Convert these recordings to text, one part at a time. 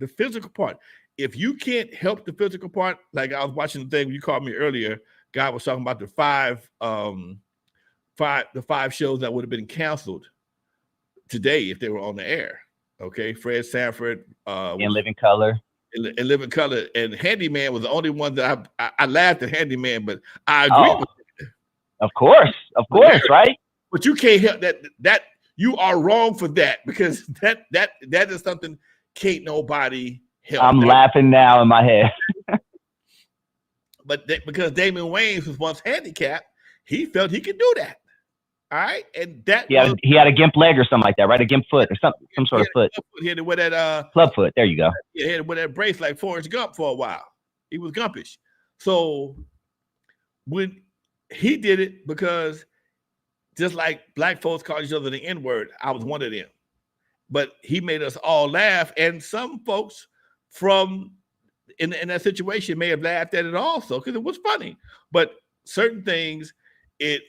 the physical part. If you can't help the physical part, like I was watching the thing when you called me earlier, guy was talking about the five shows that would have been canceled today if they were on the air. Okay, Fred Sanford, In Living Color. In Living Color, and Handyman was the only one that I laughed at Handyman, but I agree with it. Of course, right? But you can't help that you are wrong for that, because that is something can't nobody help. I'm laughing now in my head. But because Damon Wayans was once handicapped, he felt he could do that. All right, and that he had a gimp leg or something like that, right? A gimp foot or some sort of foot. He had to wear that club foot. There you go. Yeah, he had to wear that brace like Forrest Gump for a while. He was gumpish. So when he did it, because just like black folks call each other the N-word, I was one of them. But he made us all laugh, and some folks from in that situation may have laughed at it also because it was funny. But certain things, you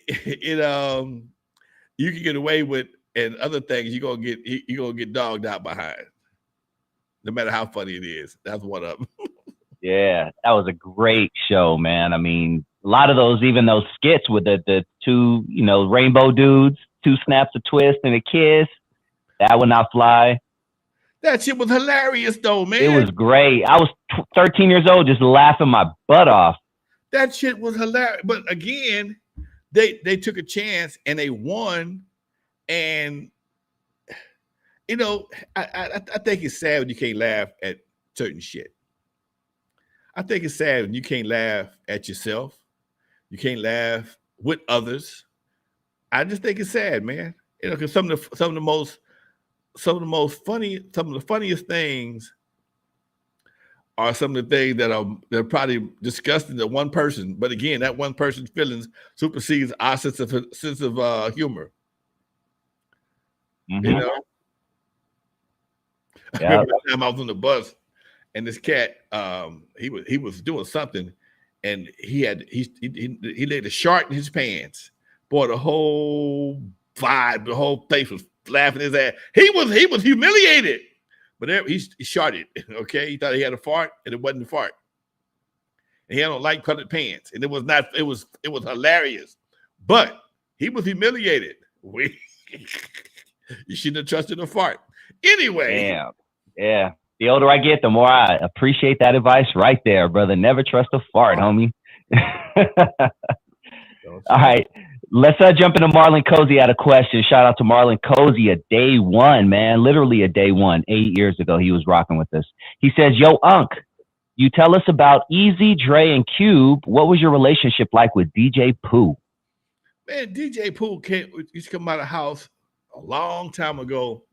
can get away with, and other things you're gonna get dogged out behind, no matter how funny it is. That's one of them. Yeah, that was a great show, man. I mean, a lot of those, even those skits with the two, rainbow dudes, 2 snaps, a twist, and a kiss, that would not fly. That shit was hilarious, though, man. It was great. I was 13 years old, just laughing my butt off. That shit was hilarious. But again, they took a chance and they won. And I think it's sad when you can't laugh at certain shit. I think it's sad when you can't laugh at yourself. You can't laugh with others. I just think it's sad, man. Because some of the funniest things are some of the things they're probably disgusting to one person. But again, that one person's feelings supersedes our sense of humor. Mm-hmm. I remember the time I was on the bus, and this cat, he was doing something, and he laid a shark in his pants. Boy, the whole vibe, the whole place was laughing his ass. He was humiliated, but he sharted. Okay, he thought he had a fart, and it wasn't a fart. And he had on light colored pants, and it was hilarious, but he was humiliated. You shouldn't have trusted a fart. Anyway, yeah. The older I get, the more I appreciate that advice right there, brother. Never trust a fart, homie. All right. Let's jump into Marlon Cozy. Had a question. Shout out to Marlon Cozy, a day one, man. Literally a day one. 8 years ago, he was rocking with us. He says, yo, Unc, you tell us about Eazy, Dre, and Cube. What was your relationship like with DJ Pooh? Man, DJ Pooh used to come out of the house a long time ago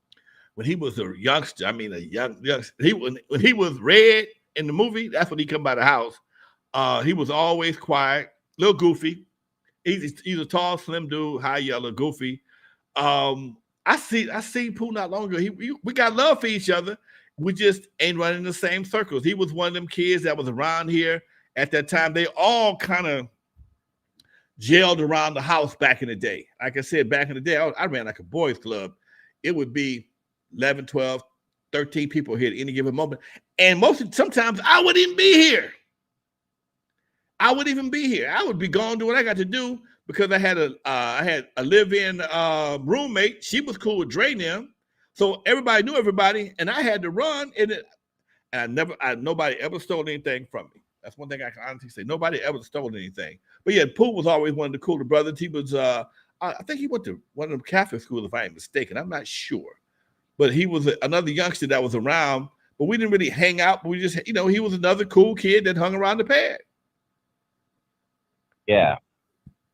when he was a youngster. I mean, a youngster. When he was Red in the movie, that's when he come out of the house. He was always quiet, a little goofy. He's a tall, slim dude, high yellow, goofy. I seen Pooh not long ago. We got love for each other. We just ain't running the same circles. He was one of them kids that was around here at that time. They all kind of jailed around the house back in the day. Like I said, back in the day, I ran like a boys club. It would be 11, 12, 13 people here at any given moment. And sometimes I wouldn't even be here. I would be gone doing what I got to do because I had a live-in roommate. She was cool with Dre and them. So everybody knew everybody, and I had to run. And nobody ever stole anything from me. That's one thing I can honestly say. Nobody ever stole anything. But yeah, Pooh was always one of the cooler brothers. He was, I think he went to one of them Catholic schools, if I ain't mistaken. I'm not sure. But he was another youngster that was around. But we didn't really hang out. We just, he was another cool kid that hung around the pad. Yeah.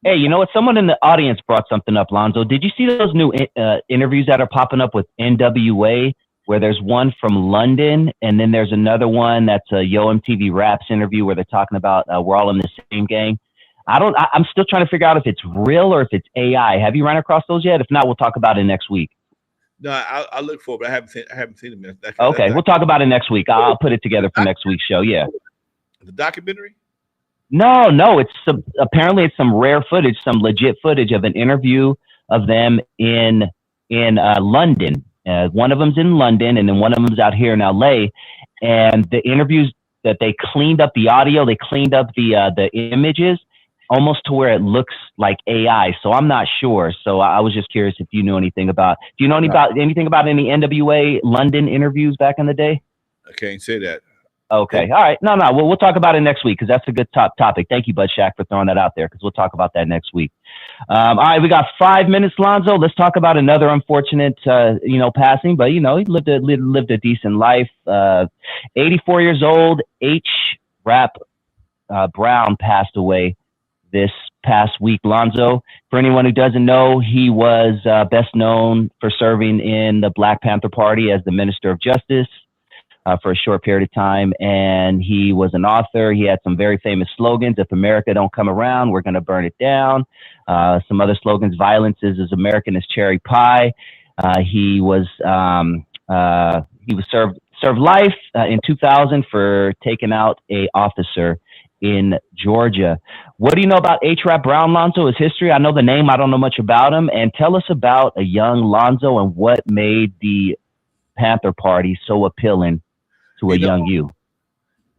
Hey, you know what? Someone in the audience brought something up, Lonzo. Did you see those new interviews that are popping up with N.W.A., where there's one from London, and then there's another one that's a Yo MTV Raps interview where they're talking about we're all in the same gang? I'm still trying to figure out if it's real or if it's AI. Have you run across those yet? If not, we'll talk about it next week. No, I'll look for it, but I haven't seen them. Okay, we'll talk about it next week. I'll put it together for next week's show. Yeah. The documentary? No. Apparently it's some rare footage, some legit footage of an interview of them in London. One of them's in London, and then one of them's out here in LA. and the interviews that they cleaned up the audio, they cleaned up the images almost to where it looks like AI. So I'm not sure. So I was just curious if you knew anything about. Do you know anything about any N.W.A. London interviews back in the day? I can't say that. Okay. All right. No. Well, we'll talk about it next week because that's a good topic. Thank you, Bud Shack, for throwing that out there because we'll talk about that next week. All right. We got 5 minutes, Lonzo. Let's talk about another unfortunate, passing, but, he lived a decent life. 84 years old, H-Rap Brown passed away this past week, Lonzo. For anyone who doesn't know, he was best known for serving in the Black Panther Party as the Minister of Justice. For a short period of time, and he was an author. He had some very famous slogans: "If America don't come around, we're going to burn it down." Some other slogans: "Violence is as American as cherry pie." He served life in 2000 for taking out a officer in Georgia. What do you know about H-Rap Brown, Lonzo? His history? I know the name. I don't know much about him. And tell us about a young Lonzo and what made the Panther Party so appealing to a young you.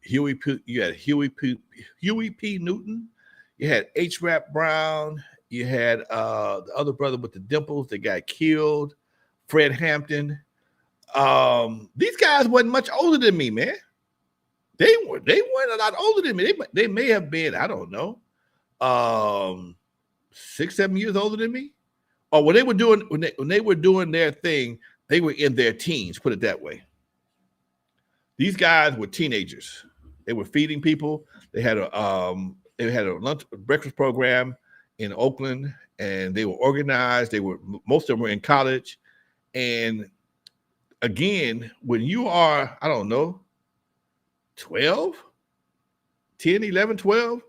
You had Huey P. Newton, you had H-Rap Brown, you had the other brother with the dimples that got killed, Fred Hampton. These guys wasn't much older than me, man. They weren't a lot older than me. They may have been, I don't know, 6, 7 years older than me. Or when they were doing their thing, they were in their teens, put it that way. These guys were teenagers. They were feeding people. They had a breakfast program in Oakland, and they were organized. Most of them were in college. And again, when you are, I don't know, 12, 10, 11, 12,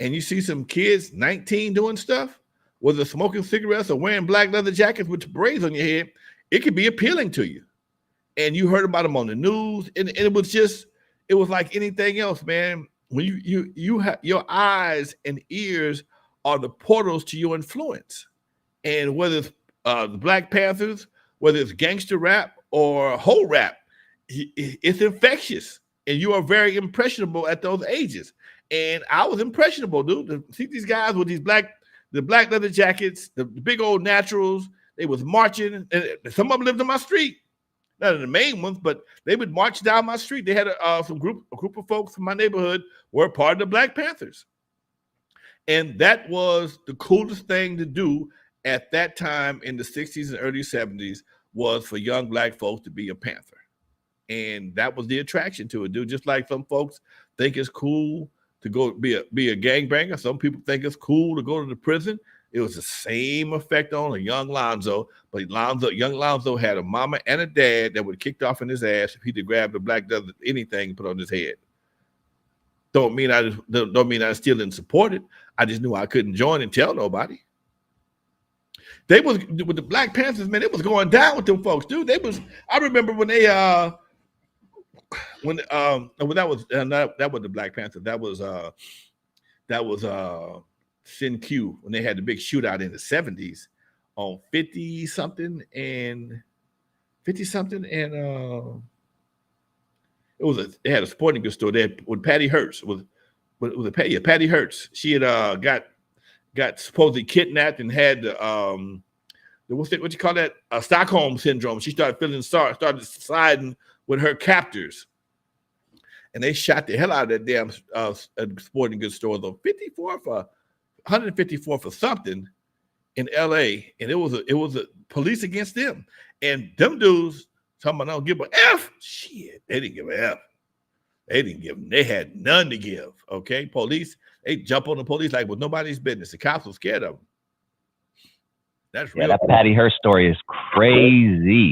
and you see some kids, 19, doing stuff, whether smoking cigarettes or wearing black leather jackets with braids on your head, it could be appealing to you. And you heard about them on the news, and it was like anything else, man. When you have your eyes and ears are the portals to your influence, and whether it's the Black Panthers, whether it's gangster rap or whole rap, it's infectious, and you are very impressionable at those ages. And I was impressionable, dude. To see these guys with the black leather jackets, the big old naturals, they was marching, and some of them lived on my street. Not the main ones, but they would march down my street. They had a group of folks from my neighborhood were part of the Black Panthers. And that was the coolest thing to do at that time in the 60s and early 70s, was for young black folks to be a Panther. And that was the attraction to it, dude. Just like some folks think it's cool to go be a gangbanger. Some people think it's cool to go to the prison. It was the same effect on a young Lonzo, but young Lonzo had a mama and a dad that would have kicked off in his ass if he'd grabbed a black desert, anything and put on his head. Don't mean I still didn't support it. I just knew I couldn't join and tell nobody. They was with the Black Panthers, man. It was going down with them folks, dude. I remember when they that was the Black Panthers. That was Sin Q when they had the big shootout in the 70s on 50 something and they had a sporting goods store there with Patty Hearst Patty Hearst. She had got supposedly kidnapped and had what you call that, Stockholm syndrome. She started started sliding with her captors, and they shot the hell out of that damn sporting goods store though. 154 for something in LA, and it was a police against them, and them dudes talking about don't give a F. Shit, they didn't give a F. They had none to give. Okay, police, they jump on the police like it was nobody's business. The cops were scared of them. That's real. That Patty Hearst story is crazy.